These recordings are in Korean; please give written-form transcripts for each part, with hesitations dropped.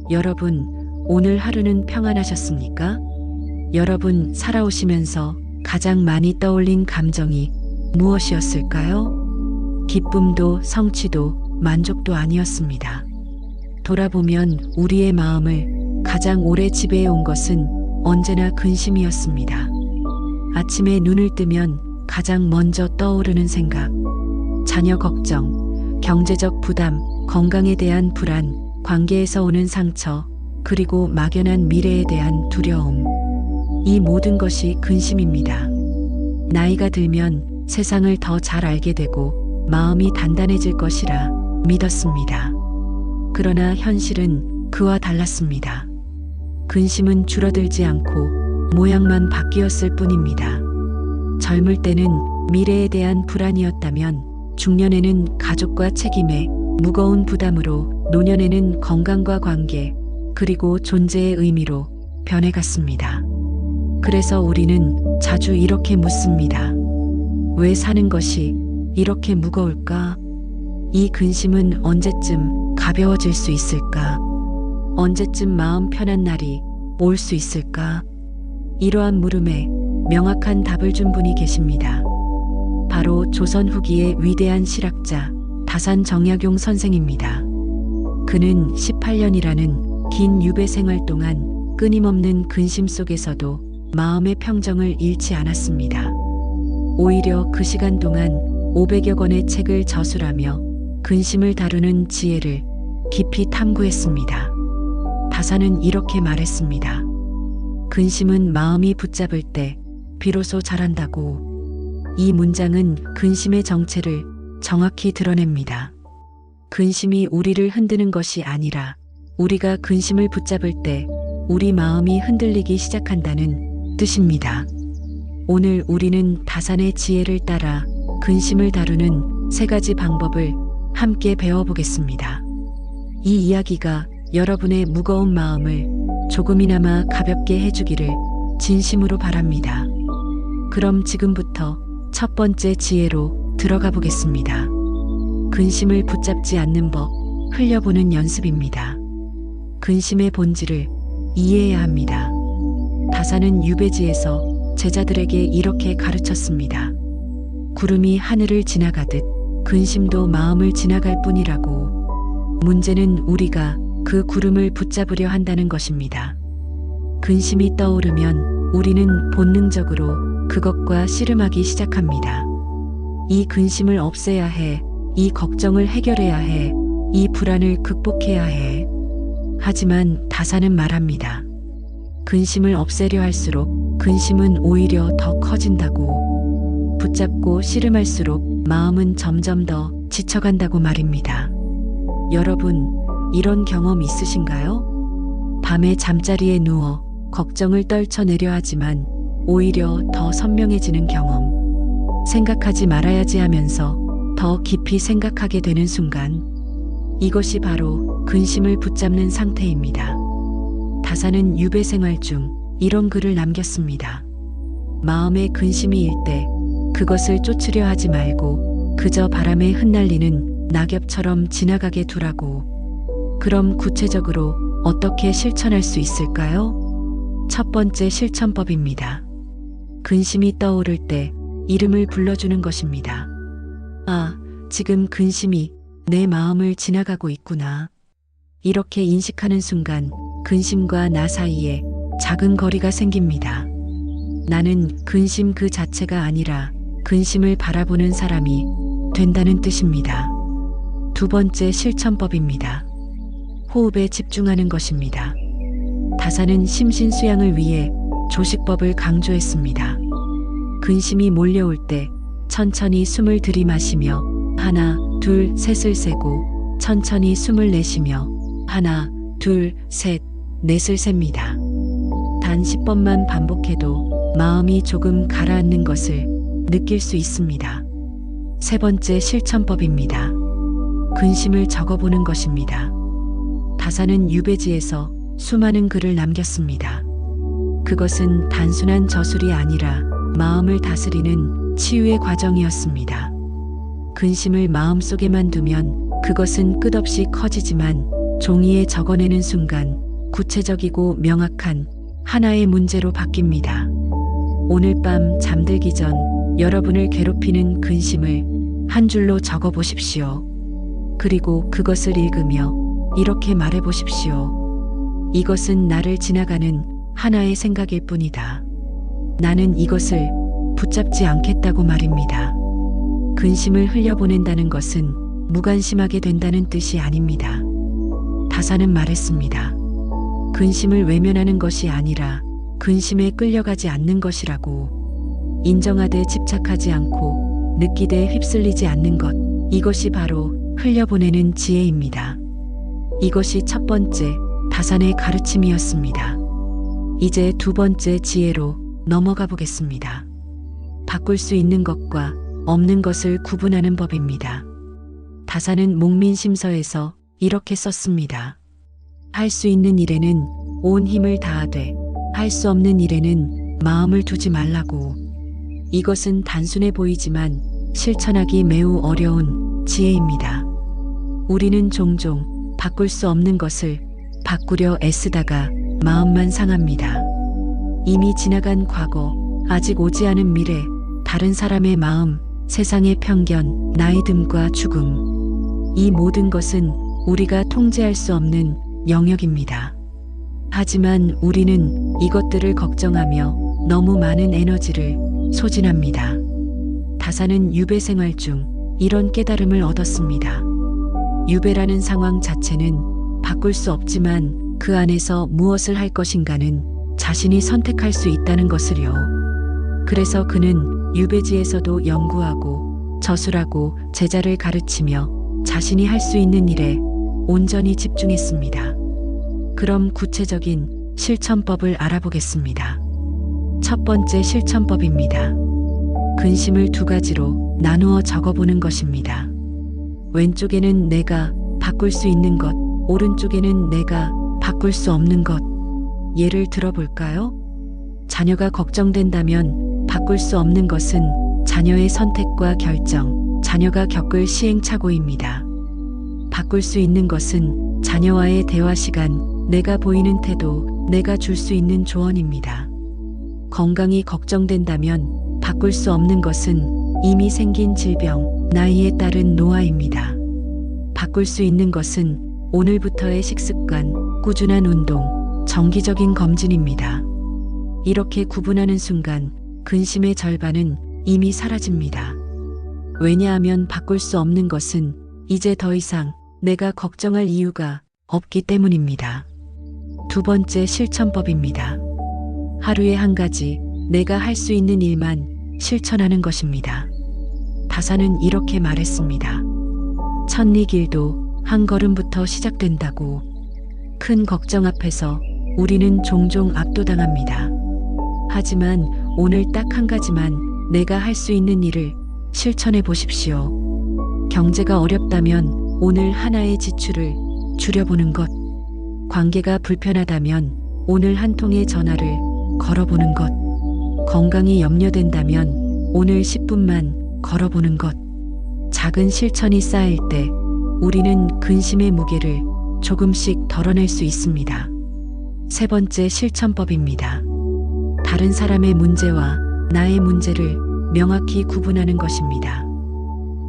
여러분, 오늘 하루는 평안하셨습니까? 여러분, 살아오시면서 가장 많이 떠올린 감정이 무엇이었을까요? 기쁨도 성취도 만족도 아니었습니다. 돌아보면 우리의 마음을 가장 오래 지배해 온 것은 언제나 근심이었습니다. 아침에 눈을 뜨면 가장 먼저 떠오르는 생각, 자녀 걱정, 경제적 부담, 건강에 대한 불안, 관계에서 오는 상처, 그리고 막연한 미래에 대한 두려움. 이 모든 것이 근심입니다. 나이가 들면 세상을 더 잘 알게 되고 마음이 단단해질 것이라 믿었습니다. 그러나 현실은 그와 달랐습니다. 근심은 줄어들지 않고 모양만 바뀌었을 뿐입니다. 젊을 때는 미래에 대한 불안이었다면 중년에는 가족과 책임에 무거운 부담으로, 노년에는 건강과 관계, 그리고 존재의 의미로 변해갔습니다. 그래서 우리는 자주 이렇게 묻습니다. 왜 사는 것이 이렇게 무거울까? 이 근심은 언제쯤 가벼워질 수 있을까? 언제쯤 마음 편한 날이 올 수 있을까? 이러한 물음에 명확한 답을 준 분이 계십니다. 바로 조선 후기의 위대한 실학자 다산 정약용 선생입니다. 그는 18년이라는 긴 유배 생활 동안 끊임없는 근심 속에서도 마음의 평정을 잃지 않았습니다. 오히려 그 시간 동안 500여 권의 책을 저술하며 근심을 다루는 지혜를 깊이 탐구했습니다. 다산은 이렇게 말했습니다. 근심은 마음이 붙잡을 때 비로소 자란다고. 이 문장은 근심의 정체를 정확히 드러냅니다. 근심이 우리를 흔드는 것이 아니라 우리가 근심을 붙잡을 때 우리 마음이 흔들리기 시작한다는 뜻입니다. 오늘 우리는 다산의 지혜를 따라 근심을 다루는 3가지 방법을 함께 배워보겠습니다. 이 이야기가 여러분의 무거운 마음을 조금이나마 가볍게 해주기를 진심으로 바랍니다. 그럼 지금부터 첫 번째 지혜로 들어가 보겠습니다. 근심을 붙잡지 않는 법, 흘려보는 연습입니다. 근심의 본질을 이해해야 합니다. 다산은 유배지에서 제자들에게 이렇게 가르쳤습니다. 구름이 하늘을 지나가듯 근심도 마음을 지나갈 뿐이라고. 문제는 우리가 그 구름을 붙잡으려 한다는 것입니다. 근심이 떠오르면 우리는 본능적으로 그것과 씨름하기 시작합니다. 이 근심을 없애야 해. 이 걱정을 해결해야 해. 이 불안을 극복해야 해. 하지만 다산은 말합니다. 근심을 없애려 할수록 근심은 오히려 더 커진다고. 붙잡고 씨름할수록 마음은 점점 더 지쳐간다고 말입니다. 여러분, 이런 경험 있으신가요? 밤에 잠자리에 누워 걱정을 떨쳐내려 하지만 오히려 더 선명해지는 경험. 생각하지 말아야지 하면서 더 깊이 생각하게 되는 순간. 이것이 바로 근심을 붙잡는 상태입니다. 다산은 유배 생활 중 이런 글을 남겼습니다. 마음에 근심이 일 때 그것을 쫓으려 하지 말고 그저 바람에 흩날리는 낙엽처럼 지나가게 두라고. 그럼 구체적으로 어떻게 실천할 수 있을까요? 첫 번째 실천법입니다. 근심이 떠오를 때 이름을 불러주는 것입니다. 아, 지금 근심이 내 마음을 지나가고 있구나. 이렇게 인식하는 순간 근심과 나 사이에 작은 거리가 생깁니다. 나는 근심 그 자체가 아니라 근심을 바라보는 사람이 된다는 뜻입니다. 두 번째 실천법입니다. 호흡에 집중하는 것입니다. 다산은 심신수양을 위해 조식법을 강조했습니다. 근심이 몰려올 때 천천히 숨을 들이마시며 하나, 둘, 셋을 세고 천천히 숨을 내쉬며 하나, 둘, 셋, 넷을 셉니다. 단 10번만 반복해도 마음이 조금 가라앉는 것을 느낄 수 있습니다. 세 번째 실천법입니다. 근심을 적어보는 것입니다. 다산은 유배지에서 수많은 글을 남겼습니다. 그것은 단순한 저술이 아니라 마음을 다스리는 치유의 과정이었습니다. 근심을 마음속에만 두면 그것은 끝없이 커지지만 종이에 적어내는 순간 구체적이고 명확한 하나의 문제로 바뀝니다. 오늘 밤 잠들기 전 여러분을 괴롭히는 근심을 한 줄로 적어 보십시오. 그리고 그것을 읽으며 이렇게 말해 보십시오. 이것은 나를 지나가는 하나의 생각일 뿐이다. 나는 이것을 붙잡지 않겠다고 말입니다. 근심을 흘려보낸다는 것은 무관심하게 된다는 뜻이 아닙니다. 다사는 말했습니다. 근심을 외면하는 것이 아니라 근심에 끌려가지 않는 것이라고. 인정하되 집착하지 않고 느끼되 휩쓸리지 않는 것, 이것이 바로 흘려보내는 지혜입니다. 이것이 첫 번째 다산의 가르침이었습니다. 이제 두 번째 지혜로 넘어가 보겠습니다. 바꿀 수 있는 것과 없는 것을 구분하는 법입니다. 다산은 목민심서에서 이렇게 썼습니다. 할 수 있는 일에는 온 힘을 다하되 할 수 없는 일에는 마음을 두지 말라고. 이것은 단순해 보이지만 실천하기 매우 어려운 지혜입니다. 우리는 종종 바꿀 수 없는 것을 바꾸려 애쓰다가 마음만 상합니다. 이미 지나간 과거, 아직 오지 않은 미래, 다른 사람의 마음, 세상의 편견, 나의 듦과 죽음. 이 모든 것은 우리가 통제할 수 없는 영역입니다. 하지만 우리는 이것들을 걱정하며 너무 많은 에너지를 소진합니다. 다사는 유배 생활 중 이런 깨달음을 얻었습니다. 유배라는 상황 자체는 바꿀 수 없지만 그 안에서 무엇을 할 것인가는 자신이 선택할 수 있다는 것을요. 그래서 그는 유배지에서도 연구하고 저술하고 제자를 가르치며 자신이 할 수 있는 일에 온전히 집중했습니다. 그럼 구체적인 실천법을 알아보겠습니다. 첫 번째 실천법입니다. 근심을 두 가지로 나누어 적어보는 것입니다. 왼쪽에는 내가 바꿀 수 있는 것, 오른쪽에는 내가 바꿀 수 없는 것. 예를 들어볼까요? 자녀가 걱정된다면 바꿀 수 없는 것은 자녀의 선택과 결정, 자녀가 겪을 시행착오입니다. 바꿀 수 있는 것은 자녀와의 대화 시간, 내가 보이는 태도, 내가 줄 수 있는 조언입니다. 건강이 걱정된다면 바꿀 수 없는 것은 이미 생긴 질병, 나이에 따른 노화입니다. 바꿀 수 있는 것은 오늘부터의 식습관, 꾸준한 운동, 정기적인 검진입니다. 이렇게 구분하는 순간 근심의 절반은 이미 사라집니다. 왜냐하면 바꿀 수 없는 것은 이제 더 이상 내가 걱정할 이유가 없기 때문입니다. 두 번째 실천법입니다. 하루에 한 가지 내가 할 수 있는 일만 실천하는 것입니다. 다사는 이렇게 말했습니다. 첫리길도 한 걸음부터 시작된다고. 큰 걱정 앞에서 우리는 종종 압도당합니다. 하지만 오늘 딱 한 가지만 내가 할 수 있는 일을 실천해 보십시오. 경제가 어렵다면 오늘 하나의 지출을 줄여보는 것. 관계가 불편하다면 오늘 한 통의 전화를 걸어보는 것. 건강이 염려된다면 오늘 10분만 걸어보는 것. 작은 실천이 쌓일 때 우리는 근심의 무게를 조금씩 덜어낼 수 있습니다. 세 번째 실천법입니다. 다른 사람의 문제와 나의 문제를 명확히 구분하는 것입니다.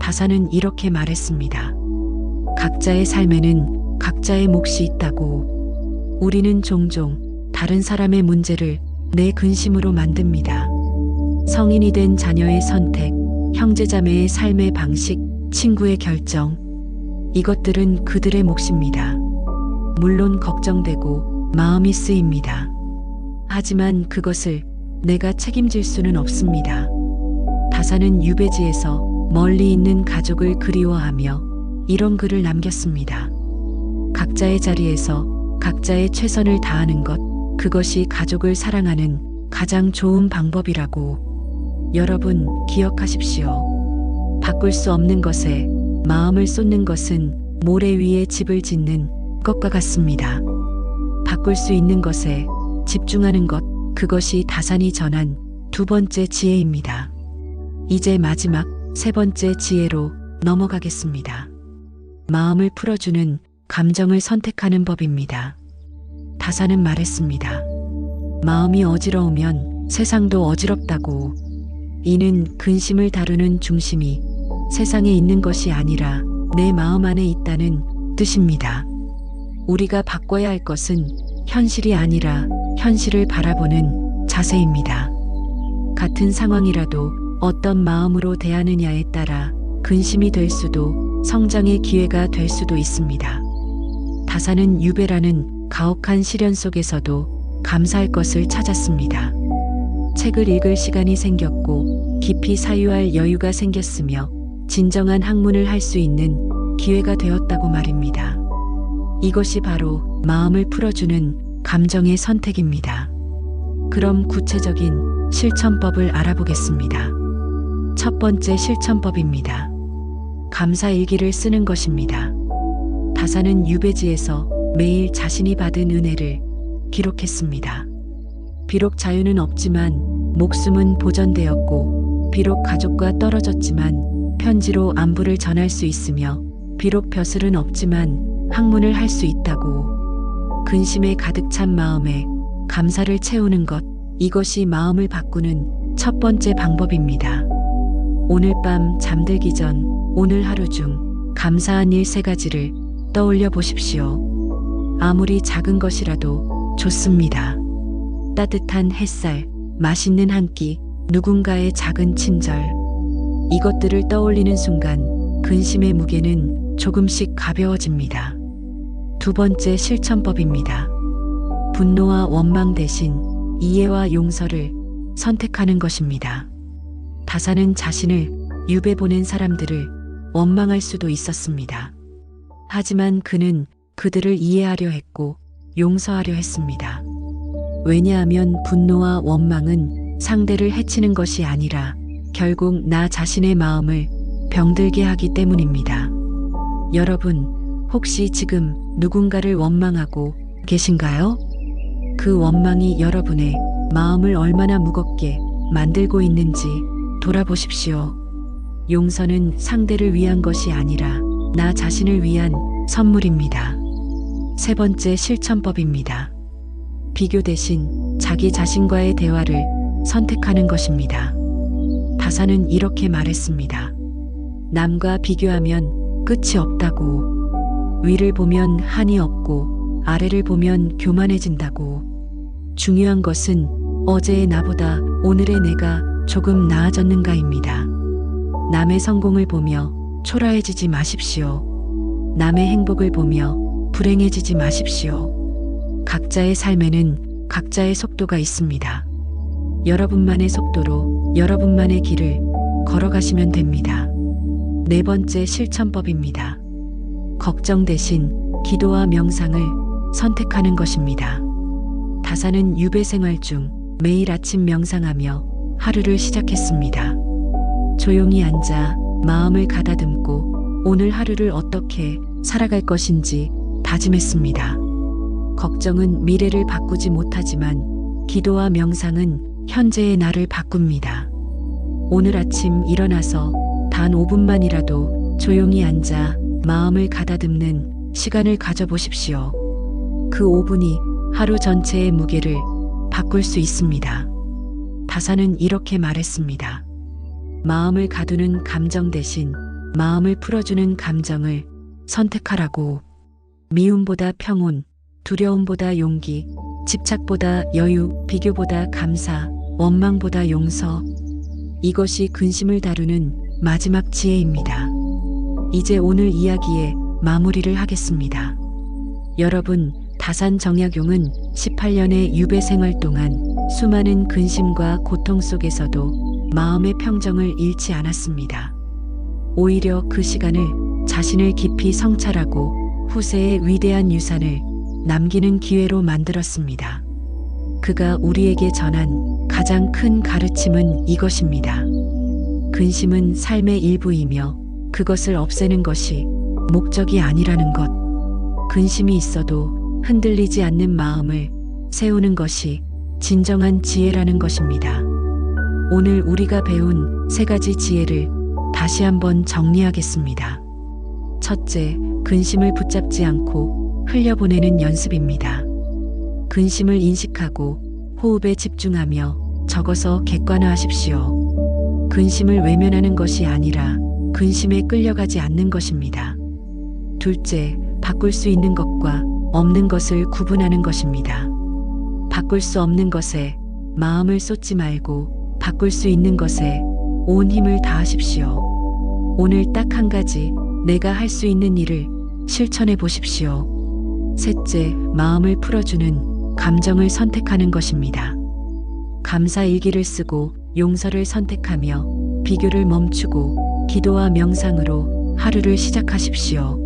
다사는 이렇게 말했습니다. 각자의 삶에는 각자의 몫이 있다고. 우리는 종종 다른 사람의 문제를 내 근심으로 만듭니다. 성인이 된 자녀의 선택, 형제자매의 삶의 방식, 친구의 결정. 이것들은 그들의 몫입니다. 물론 걱정되고 마음이 쓰입니다. 하지만 그것을 내가 책임질 수는 없습니다. 다사는 유배지에서 멀리 있는 가족을 그리워하며 이런 글을 남겼습니다. 각자의 자리에서 각자의 최선을 다하는 것, 그것이 가족을 사랑하는 가장 좋은 방법이라고. 여러분 기억하십시오. 바꿀 수 없는 것에 마음을 쏟는 것은 모래 위에 집을 짓는 것과 같습니다. 바꿀 수 있는 것에 집중하는 것, 그것이 다산이 전한 두 번째 지혜입니다. 이제 마지막 세 번째 지혜로 넘어가겠습니다. 마음을 풀어주는 감정을 선택하는 법입니다. 다사는 말했습니다. 마음이 어지러우면 세상도 어지럽다고. 이는 근심을 다루는 중심이 세상에 있는 것이 아니라 내 마음 안에 있다는 뜻입니다. 우리가 바꿔야 할 것은 현실이 아니라 현실을 바라보는 자세입니다. 같은 상황이라도 어떤 마음으로 대하느냐에 따라 근심이 될 수도 성장의 기회가 될 수도 있습니다. 다사는 유배라는 가혹한 시련 속에서도 감사할 것을 찾았습니다. 책을 읽을 시간이 생겼고 깊이 사유할 여유가 생겼으며 진정한 학문을 할 수 있는 기회가 되었다고 말입니다. 이것이 바로 마음을 풀어주는 감정의 선택입니다. 그럼 구체적인 실천법을 알아보겠습니다. 첫 번째 실천법입니다. 감사일기를 쓰는 것입니다. 다사는 유배지에서 매일 자신이 받은 은혜를 기록했습니다. 비록 자유는 없지만 목숨은 보전되었고, 비록 가족과 떨어졌지만 편지로 안부를 전할 수 있으며, 비록 벼슬은 없지만 학문을 할 수 있다고. 근심에 가득 찬 마음에 감사를 채우는 것, 이것이 마음을 바꾸는 첫 번째 방법입니다. 오늘 밤 잠들기 전 오늘 하루 중 감사한 일 3가지를 떠올려 보십시오. 아무리 작은 것이라도 좋습니다. 따뜻한 햇살, 맛있는 한 끼, 누군가의 작은 친절. 이것들을 떠올리는 순간 근심의 무게는 조금씩 가벼워집니다. 두 번째 실천법입니다. 분노와 원망 대신 이해와 용서를 선택하는 것입니다. 다사는 자신을 유배 보낸 사람들을 원망할 수도 있었습니다. 하지만 그는 그들을 이해하려 했고 용서하려 했습니다. 왜냐하면 분노와 원망은 상대를 해치는 것이 아니라 결국 나 자신의 마음을 병들게 하기 때문입니다. 여러분, 혹시 지금 누군가를 원망하고 계신가요? 그 원망이 여러분의 마음을 얼마나 무겁게 만들고 있는지 돌아보십시오. 용서는 상대를 위한 것이 아니라 나 자신을 위한 선물입니다. 세 번째 실천법입니다. 비교 대신 자기 자신과의 대화를 선택하는 것입니다. 다사는 이렇게 말했습니다. 남과 비교하면 끝이 없다고. 위를 보면 한이 없고 아래를 보면 교만해진다고. 중요한 것은 어제의 나보다 오늘의 내가 조금 나아졌는가입니다. 남의 성공을 보며 초라해지지 마십시오. 남의 행복을 보며 불행해지지 마십시오. 각자의 삶에는 각자의 속도가 있습니다. 여러분만의 속도로 여러분만의 길을 걸어가시면 됩니다. 네 번째 실천법입니다. 걱정 대신 기도와 명상을 선택하는 것입니다. 다사는 유배 생활 중 매일 아침 명상하며 하루를 시작했습니다. 조용히 앉아 마음을 가다듬고 오늘 하루를 어떻게 살아갈 것인지 다짐했습니다. 걱정은 미래를 바꾸지 못하지만 기도와 명상은 현재의 나를 바꿉니다. 오늘 아침 일어나서 단 5분만이라도 조용히 앉아 마음을 가다듬는 시간을 가져보십시오. 그 5분이 하루 전체의 무게를 바꿀 수 있습니다. 다사는 이렇게 말했습니다. 마음을 가두는 감정 대신 마음을 풀어주는 감정을 선택하라고. 미움보다 평온, 두려움보다 용기, 집착보다 여유, 비교보다 감사, 원망보다 용서. 이것이 근심을 다루는 마지막 지혜입니다. 이제 오늘 이야기의 마무리를 하겠습니다. 여러분, 다산 정약용은 18년의 유배 생활 동안 수많은 근심과 고통 속에서도 마음의 평정을 잃지 않았습니다. 오히려 그 시간을 자신을 깊이 성찰하고 후세에 위대한 유산을 남기는 기회로 만들었습니다. 그가 우리에게 전한 가장 큰 가르침은 이것입니다. 근심은 삶의 일부이며 그것을 없애는 것이 목적이 아니라는 것. 근심이 있어도 흔들리지 않는 마음을 세우는 것이 진정한 지혜라는 것입니다. 오늘 우리가 배운 3가지 지혜를 다시 한번 정리하겠습니다. 첫째, 근심을 붙잡지 않고 흘려보내는 연습입니다. 근심을 인식하고 호흡에 집중하며 적어서 객관화하십시오. 근심을 외면하는 것이 아니라 근심에 끌려가지 않는 것입니다. 둘째, 바꿀 수 있는 것과 없는 것을 구분하는 것입니다. 바꿀 수 없는 것에 마음을 쏟지 말고 바꿀 수 있는 것에 온 힘을 다하십시오. 오늘 딱 한 가지 내가 할 수 있는 일을 실천해 보십시오. 셋째, 마음을 풀어주는 감정을 선택하는 것입니다. 감사 일기를 쓰고 용서를 선택하며 비교를 멈추고 기도와 명상으로 하루를 시작하십시오.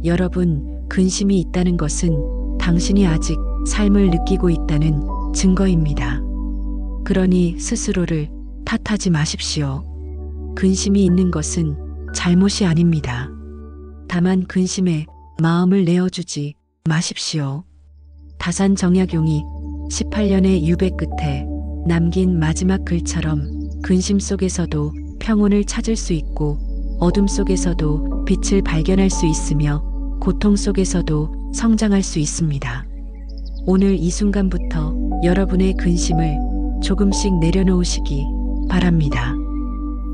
여러분, 근심이 있다는 것은 당신이 아직 삶을 느끼고 있다는 증거입니다. 그러니 스스로를 탓하지 마십시오. 근심이 있는 것은 잘못이 아닙니다. 다만 근심에 마음을 내어주지 마십시오. 다산 정약용이 18년의 유배 끝에 남긴 마지막 글처럼 근심 속에서도 평온을 찾을 수 있고 어둠 속에서도 빛을 발견할 수 있으며 고통 속에서도 성장할 수 있습니다. 오늘 이 순간부터 여러분의 근심을 조금씩 내려놓으시기 바랍니다.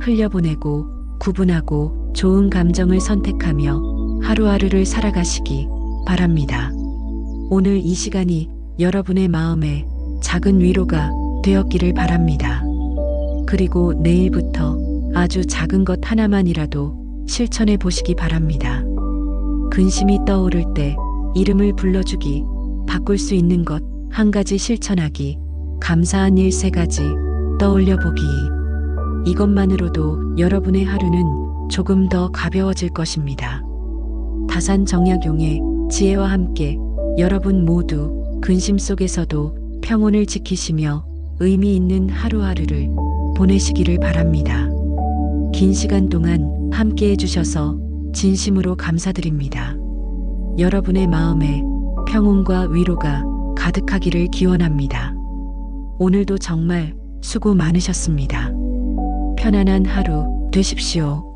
흘려보내고 구분하고 좋은 감정을 선택하며 하루하루를 살아가시기 바랍니다. 오늘 이 시간이 여러분의 마음에 작은 위로가 되었기를 바랍니다. 그리고 내일부터 아주 작은 것 하나만이라도 실천해 보시기 바랍니다. 근심이 떠오를 때 이름을 불러주기, 바꿀 수 있는 것 한 가지 실천하기, 감사한 일 3가지 떠올려 보기. 이것만으로도 여러분의 하루는 조금 더 가벼워질 것입니다. 다산 정약용의 지혜와 함께 여러분 모두 근심 속에서도 평온을 지키시며 의미 있는 하루하루를 보내시기를 바랍니다. 긴 시간 동안 함께 해주셔서 진심으로 감사드립니다. 여러분의 마음에 평온과 위로가 가득하기를 기원합니다. 오늘도 정말 수고 많으셨습니다. 편안한 하루 되십시오.